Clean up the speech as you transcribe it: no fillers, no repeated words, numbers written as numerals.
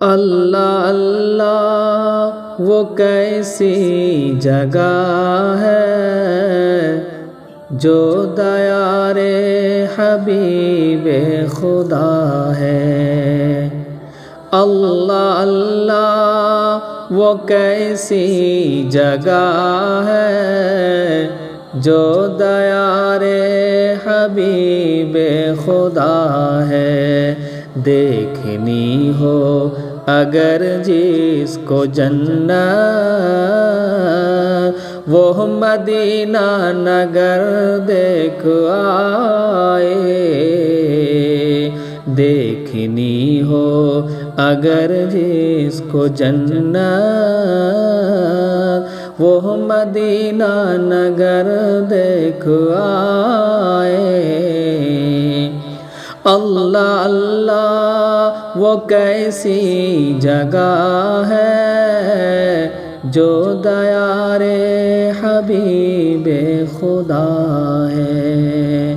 اللہ اللہ وہ کیسی جگہ ہے جو دیار حبیب خدا ہے۔ اللہ اللہ وہ کیسی جگہ ہے جو دیار حبیب خدا ہے۔ دیکھنی ہو اگر جس کو جنت وہ مدینہ نگر دیکھ آئے۔ دیکھنی ہو اگر جس کو جنت وہ مدینہ نگر دیکھ آئے۔ اللہ اللہ وہ کیسی جگہ ہے جو دیار حبیب خدا ہے۔